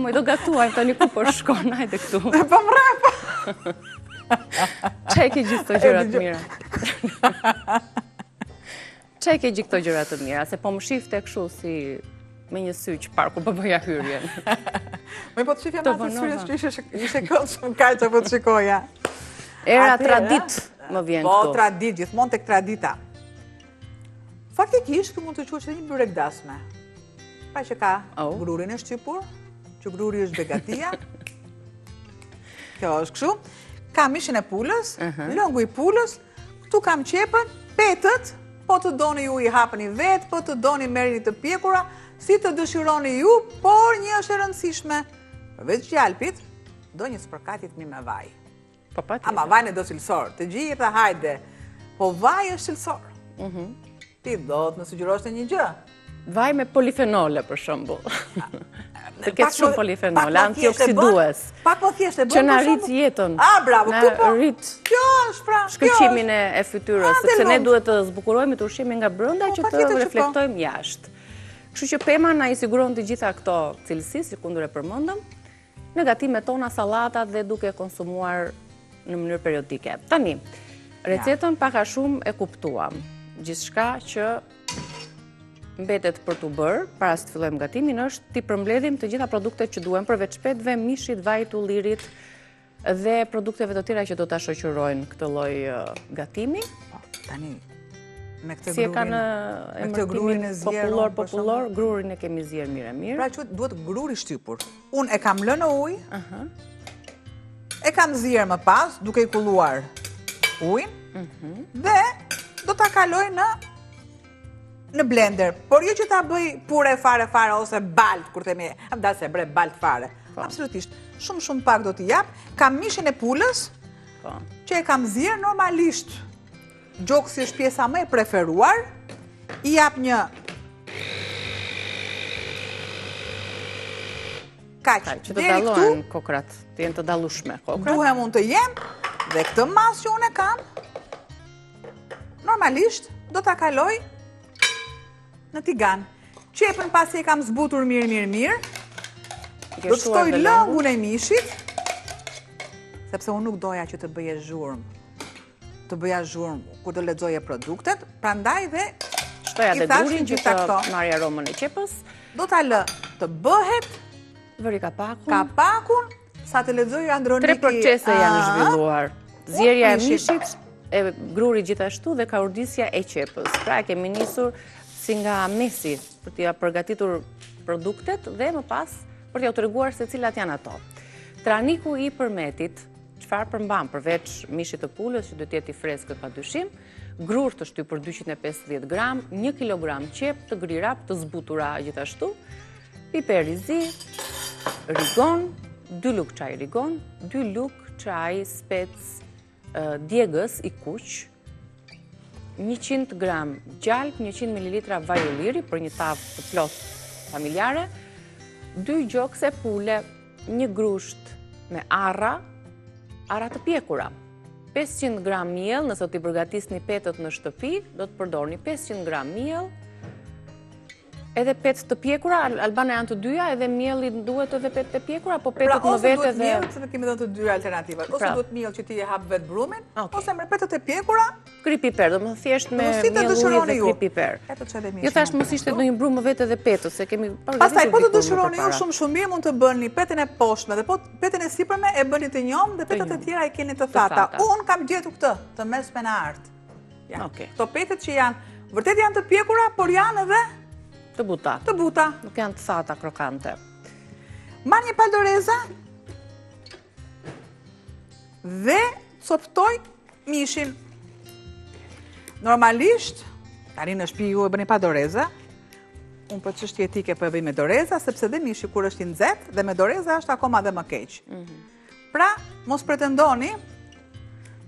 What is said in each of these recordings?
moj, do gatuaj, tani ku po shkon, hajde këtu. Po mrapa. Qa e ke gjithë këto gjërat të mira? Qa e ke gjithë këto gjërat të mira? Se po më shifte kështu si me një sy që parku po bëja hyrjen. Me po të shifja ma të syrjes që ishe këllë shumë kaj që po të shikoja. Era tradit më vjen këtu. Po, tradit, gjithmonë tek tradita. Faktikisht, ku mund të quhet një byrek dasme. Pa që ka grurin e shqipur, që gruri është begatia. Kjo është kështu. Kam mishin e pulës, lëngu i pulës, këtu kam qepën, petët, po të doni ju i hapëni vetë, po të doni merrni të pjekura, si të dëshironi ju, por një është e rëndësishme. Përveç gjalpit, do një spërkatit mi me vaj. Ama vaj në do cilësor, të gjithë dhe hajde, po vaj është cilësor. Ti do të më sugjerosh të një gjë. Vaj me polifenole, për shembull. Të ketë shumë polifenole, antioksidues. Pak më thjesht e bën. Që na rrit jetën. Bravo, këtu po. Kjo është pra. Shkëlqimin e fytyrës, sepse ne duhet të zbukurohemi të ushqimi nga brenda që të reflektojmë jashtë. Kështu që pema na i siguron të gjitha këto cilësi, sikundur e përmendëm, në gatimet tona, sallatat dhe duke konsumuar në mënyrë periodike. Tani, recetën pak a shumë e kuptuam. Gjithçka që mbetet për t'u bërë, para se të fillojmë gatimin, është t'i përmbledhim të gjitha produktet që duhem, përveç shpetëve, mishit, vajit, ullirit dhe produkteve të tjera që do t'a shoqërojnë këtë lloj gatimi. Tani, me si e kanë emërtimin popullor, grurin e kemi zier mirë. Pra që duhet gruri shtypur. Unë e kam lënë në ujë, e kam zier më pas, duke i kulluar ujin, dhe do t'a kaloj në blender. Por jo që t'a bëj pure fare ose balt, kur themi, da se bre balt fare. Absolutisht, shumë pak do t'i jap. Kam mishin e pulës, që e kam zier normalisht. Gjoksi është pjesa më e preferuar. I jap një kaq. Që të dallohen kokrat, të jenë të dallueshme kokrat. Duhem unë të jem, dhe këtë mas që unë e kam, normalisht do t'a kaloj në tigan. Qepën pasi e kam zbutur mirë, do të shtoj lëngun e mishit, sepse unë nuk doja që të bëje zhurmë kur do lexoje produktet, prandaj dhe shtoja dhe gurin që të marrë aromën e qepës. Do t'a lë të bëhet, vëri kapakun, sa të lexoj Androniki. 3 procese janë zhvilluar. Zjerja e mishit, e gruri gjithashtu dhe kaurdisja e qepës. Pra e kemi nisur si nga mesi për t'ja përgatitur produktet dhe më pas për t'ja u treguar se cilat janë ato. Traniku i përmetit, çfarë përmban përveç mishit të pulës që do të jetë i freskët padyshim, grur të shtypur 250 gram, 1 kilogram qep të grirap të zbutura gjithashtu, piper i zi, rigon, 2 lug çaj rigon, 2 lug çaj spec djegës i kuq, 100 gram gjalp, 100 ml vaj ulliri për një tavë të plot familjare, 2 gjokse pule, 1 grusht me arra të pjekura, 500 gram miell, nëse t'i përgatisni petët në shtëpi, do të përdorni 500 gram miell, edhe petë të pjekura, Albana janë të dyja, edhe mielli duhet edhe petë të pjekura, apo petët më vetë edhe... Ose duhet miell, se ne kemi dhënë të dyja alternativat. Ose duhet miell që ti e hap vetë brumin, ose me petët e pjekura... Kri piper, do më thjesht me miell uji dhe kri piper. Jo thash mos ishte ndonjë brumë vetë edhe petët, se kemi... Pastaj, po të dëshironi ju shumë mirë, mund të bëni petën e poshtme dhe petën e sipërme e bëni të njomë dhe petët e tjera i keni të thata. Unë kam gjetur këtë, të mesme në art. Këto petët që janë, vërtet janë të pjekura, por janë edhe të buta. Nuk janë të thata krokante. Marr një paldoreza dhe coptoj mishin. Normalisht, tani në shtëpi ju e bëni pa doreza. Unë për çështje etike po e bëj me doreza, sepse dhe mishi kur është i nxehtë dhe me doreza është akoma dhe më keq. Pra, mos pretendoni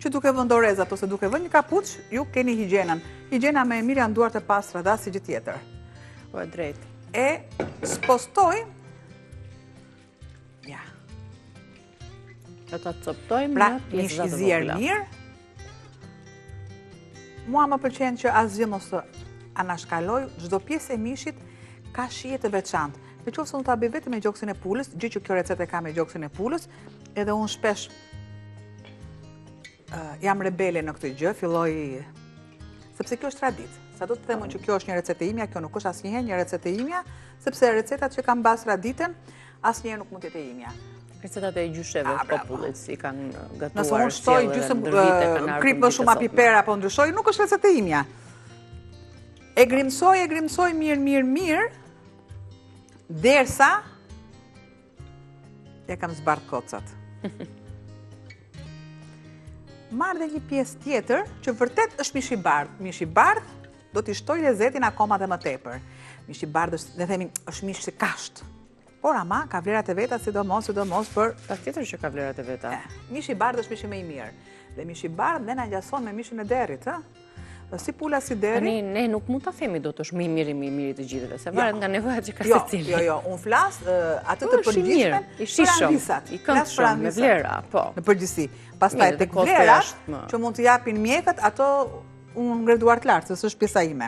që duke vënë dorezat ose duke vënë një kapuç, ju keni higjienën. Higjiena më e mirë janë duart e pastra dhe asgjë tjetër. Po e drejtë. E spostoj. Ja. Do ta coptojmë pra, në pjesë të vogla. Mirë. Mua më pëlqen që asgjë mos të anashkaloj, çdo pjesë e mishit ka shije të veçantë. Në qoftë se unë ta bëj vetëm me gjoksin e pulës, gjë që kjo recetë ka me gjoksin e pulës, edhe unë shpesh jam rebele në këtë gjë, filloj sepse kjo është traditë. Sa do të them që kjo është një recetë e imja, kjo nuk është asnjëherë një recetë e imja, sepse recetat që kam mbas traditën asnjëherë nuk mund të jetë e imja. Recetat e gjysheve të popullit si kanë gatuar. Nëse unë shtoj gjysmë krip më shumë piper apo ndryshoj, nuk është recetë e imja. E grimsoj mirë, derisa ja kam zbardh kocat. Marrë dhe një pjesë tjetër që vërtet është mish i bardh. Mish i bardh do t'i shtoj lezetin akoma dhe më tepër. Mish i bardh është, ne themi, është mish si kasht. Por ama ka vlerat e veta, sidomos për... Patjetër që ka vlerat e veta. Mish i bardh është mish i më i mirë. Dhe mish i bardh ne na ngjason me mishin e derrit, ë? Si pula si deri. Tani ne nuk mund ta themi do të është më i miri të gjithëve, se varet nga nevojat që ka secili. Jo, unë flas atë të përgjithshme, i shishëm, i këndshëm, me vlera, po. Në përgjithësi. Pastaj tek vlerat që mund të japin mjekët, ato unë ngreduar të lartë, se është pjesa ime.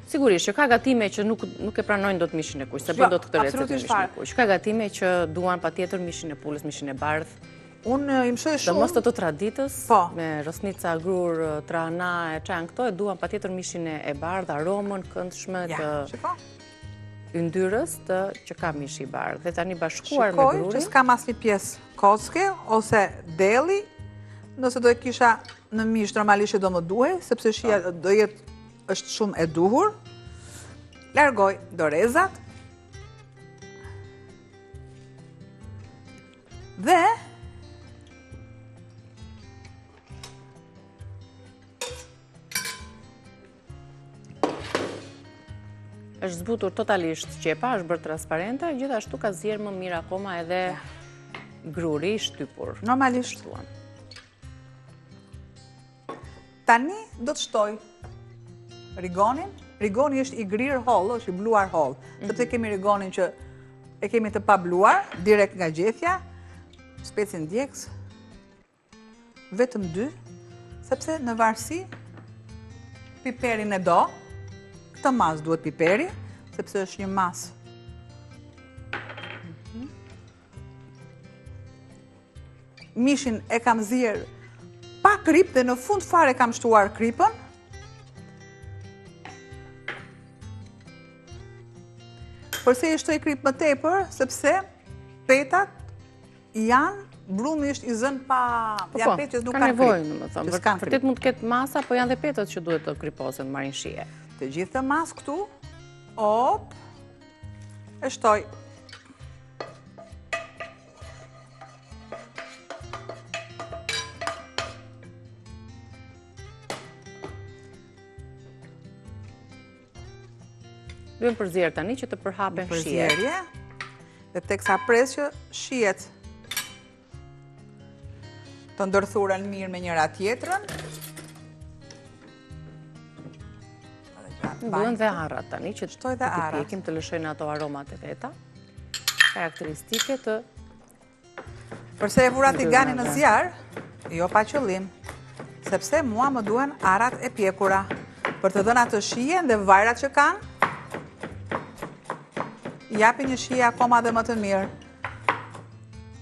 Sigurisht që ka gatime që nuk e pranojnë dot mishin e kuq, se bën dot këtë recetë me mishin e kuq. Ka gatime që duan patjetër mishin e pulës, mishin e bardhë. Unë i mësoj shumë... Dhe mos të traditës, me rosnica, grur, trana, e qanë këto, e duan patjetër mishin e bardhë, aromën, këndshme të yndyrës që ka mish i bardhë. Dhe tani bashkuar me grurin... Shikoj që s'kam asnjë pjesë kocke, ose deli, nëse do e kisha në mish, normalisht do më duhej, sepse shija do jetë është shumë e duhur. Largoj dorezat. Dhe... është zbutur totalisht qepa, është bërë transparente, gjithashtu ka zjerë më mirë akoma edhe gruri i shtypur. Normalisht. Tani do të shtoj rigonin. Rigoni është i grirë hollë, është i bluar hollë. Sepse kemi rigonin që e kemi të pa bluar, direkt nga gjethja, specin djeks, vetëm 2, sepse në varësi piperin e do, këtë mas duhet piperi, sepse është një mas. Mishin e kam zjerë pa krip dhe në fund fare kam shtuar kripën. Përse i shtoj krip më tepër, sepse petat janë brumisht i zënë pa... Po, ka nevojë, në më thëmë. Vërtet mund të ketë masa, po janë dhe petat që duhet të kriposen, marrin shije. Të gjithë të mas këtu, e shtoj. Duhem përzjerë tani që të përhapen shijet. Përzjerje, dhe teksa pres që shijet të ndërthuren mirë me njëra tjetrën. Duhen dhe arrat tani që të pjekim të lëshojnë ato aromat e veta, karakteristike të... Përse e vura tiganin në zjarë, jo pa qëllim, sepse mua më duhen arrat e pjekura, për të dhënë atë shijen dhe vajrat që kanë, japi një shije akoma dhe më të mirë.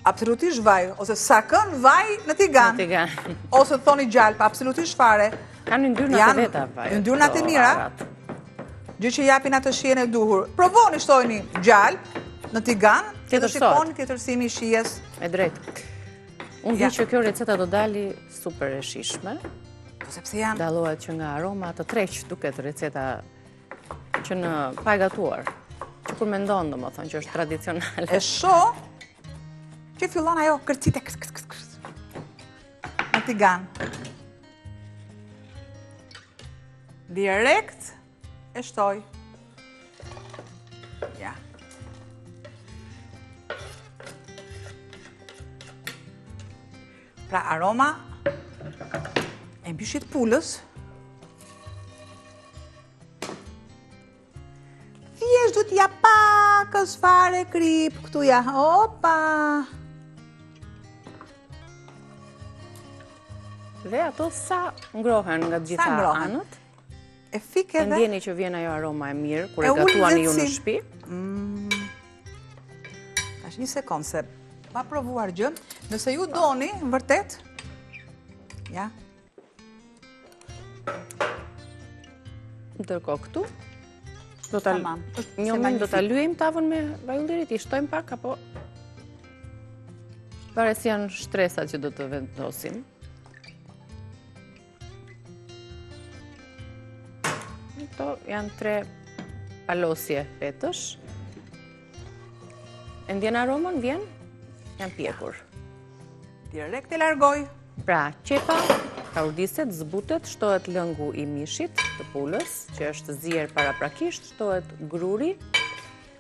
Absolutisht vaj, ose sakën vaj në tigan, ose thoni gjalp, absolutisht fare. Kanë yndyrnat e veta vaj. Yndyrnat e mira, gjë që japin atë shijen e duhur. Provoni shtojni gjalp në tigan, dhe shikoni tjetërsimi shijes. E drejtë. Unë di që kjo receta do dali super e shishme. Sepse janë... Dalohet që nga aroma të treq duket receta që në pa e gatuar. Që kur me ndonë, do më thonë, që është tradicionale. E shoh që fillon ajo kërcite në tigan. Direkt e shtoj. Ja. Pra aroma e mbyshit pulës. Thjesht du t'ja pakës fare krip, këtu ja, opa! Dhe ato sa ngrohen nga gjitha anët? E fike dhe... Ndjeni që vjen ajo aroma e mirë, kur e gatuani ju në shtëpi? Tash një sekundë se pa provuar gjë, nëse ju doni, vërtet, ja. Ndërkohë këtu, një moment do ta lyejmë tavën me vaj ullirit, i shtojmë pak, apo varet si janë shtresat që do të vendosim. Këto janë 3 palosje petësh. E ndjen aromën, vjen? Janë pjekur. Direkt e largoj. Pra, qepa, kaurdiset, zbutet, shtohet lëngu i mishit të pulës, që është zier paraprakisht, shtohet gruri,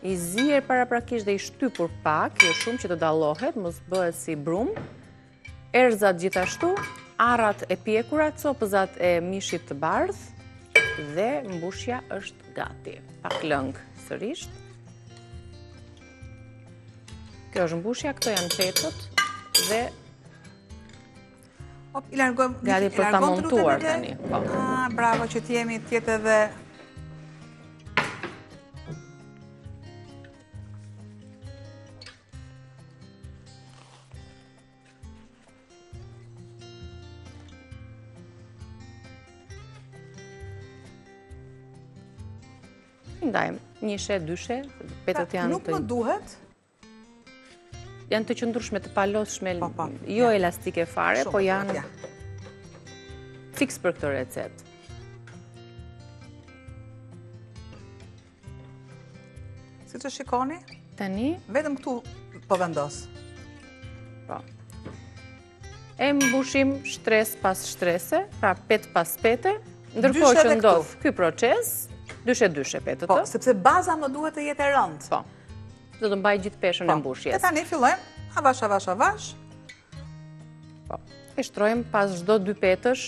i zier paraprakisht dhe i shtypur pak, jo shumë që të dallohet, mos bëhet si brum, erëzat gjithashtu, arrat e pjekura, copëzat e mishit të bardh, dhe mbushja është gati. Pak lëng sërisht. Kjo është mbushja, këto janë petët dhe gati për ta montuar tani. Bravo që t'jemi tjetë edhe... Ndajmë, 1-2, petët janë të... Nuk më duhet? Janë të qëndrushme, të palosshme, jo elastike fare, po janë fiks për këtë recet. Si që shikoni? Tani? Vetëm këtu po vendos. Po. E mbushim shtres pas shtrese, pra pet pas pete, ndërkohë që ndodh ky proces, 2-2 petët. Po, sepse baza më duhet të jetë e rëndë. Po. Do të mbaj gjithë peshën e mbushjes. E tani fillojmë, avash. Po. E shtrojmë pas çdo 2 petësh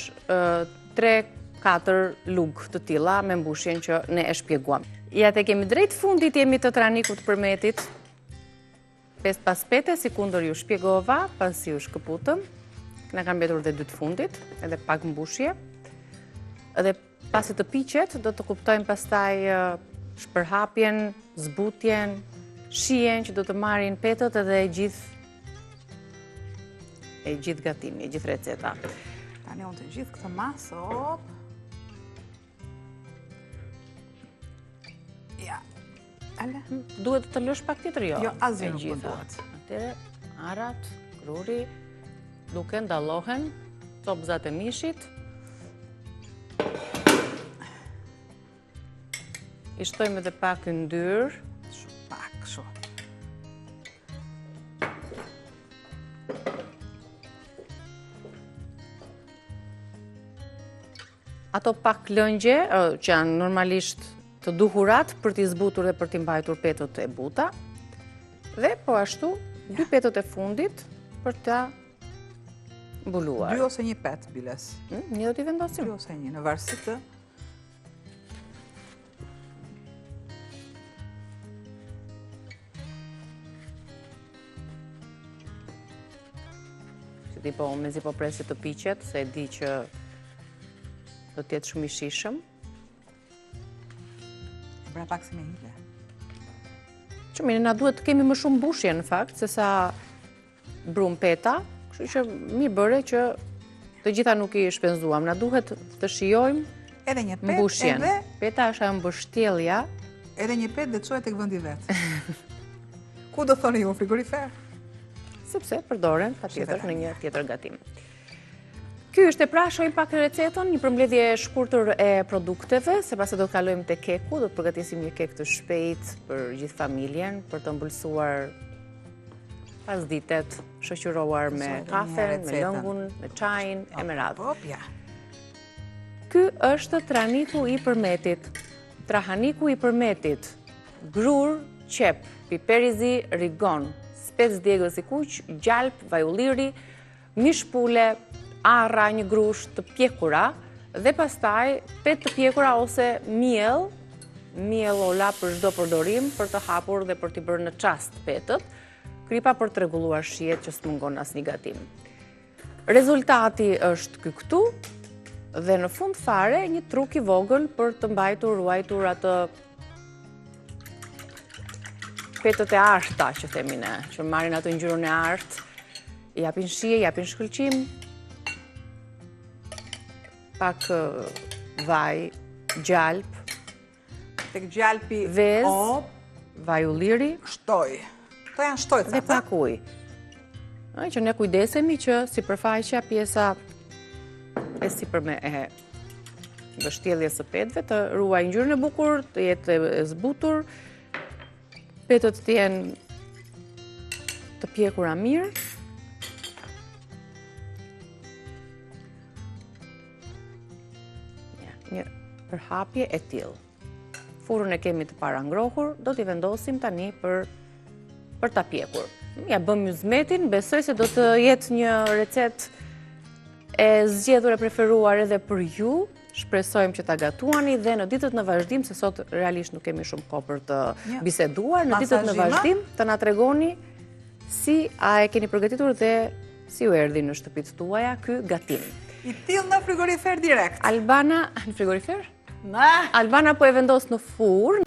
3-4 lugë të tilla me mbushjen që ne e shpjeguam. Ja te kemi drejt fundit, jemi të tranikut përmetit. 5 pas pete, si kundër ju shpjegova, pasi ju shkëputëm. Na kanë mbetur dhe 2 të fundit, edhe pak mbushje. Edhe pasi të piqet, do të kuptojmë pastaj shpërhapjen, zbutjen, shijen që do të marrin petët edhe e gjithë gatimi, e gjithë receta. Tani unë të gjithë këtë masë, op. Ja. Ale? Duhet të lësh pak tjetër, jo? Jo, asgjë nuk më duhet. Atere, arat, gruri, duke ndallohen, copëzat e mishit. I shtojmë edhe pak yndyrë. Pak, shumë. Ato pak lëngje, që janë normalisht të duhurat për t'i zbutur dhe për t'i mbajtur petët e buta. Dhe po ashtu, 2 petët e fundit për t'a mbuluar. 2 ose 1 pet, biles. Një do t'i vendosim. 2 ose 1, në varësi të... Mezi po presit të piqet, se e di që do t'jetë shumë i shishëm. Bra pak si me hile. Që mirë, na duhet të kemi më shumë mbushje në fakt, se sa brum peta, kështu që mirë bëre që të gjitha nuk i shpenzuam. Na duhet të shijojmë mbushjen. Peta është ajo mbështjellja. Edhe një pet dhe të çojë tek vendi vet. Ku do thoni ju, frigorifer? Sepse përdoren patjetër në një tjetër gatim. Ky është e pra, shohim pak recetën, një përmbledhje e shkurtër e produkteve, sepse do të kalojmë te keku, do të përgatisim një kek të shpejt për gjithë familjen, për të ëmbëlsuar pasditet, shoqëruar me kafen, me lëngun, me çajin e me radhë. Ky është trahaniku i përmetit. Trahaniku i përmetit. Grur, qep, piperizi, rigon, spec djegës i kuq, gjalp, vaj ulliri, mish pule, arra, një grush të pjekura dhe pastaj pet të pjekura ose miell ola për çdo përdorim për të hapur dhe për t'i bërë në çast petët, kripa për të rregulluar shijet që s'mungon asnjë gatim. Rezultati është ky këtu dhe në fund fare një truk i vogël për të mbajtur ruajtur atë petët e arta, që themi ne, që marrin ato ngjyrën e artë, japin shije, japin shkëlqim, pak vaj, gjalp, tek gjalpi, vez, vaj ulliri, shtoj. Këto janë shtoj, dhe pak ujë. Që ne kujdesemi që sipërfaqja, pjesa e sipërme e vështjelljes së petëve të ruajë ngjyrën e bukur, të jetë e zbutur, petët të jenë të pjekura mirë. Një përhapje e tillë. Furrën e kemi të para ngrohur, do t'i vendosim tani për ta pjekur. Ja bëm myzmetin, besoj se do të jetë një recet e zgjedhur e preferuar edhe për ju. Shpresojmë që ta gatuani dhe në ditët në vazhdim, se sot realisht nuk kemi shumë kohë për të biseduar, në ditët në vazhdim të na tregoni si a e keni përgatitur dhe si u erdhi në shtëpitë tuaja ky gatim. I tillë në frigorifer direkt. Albana, në frigorifer? Albana po e vendos në furrë.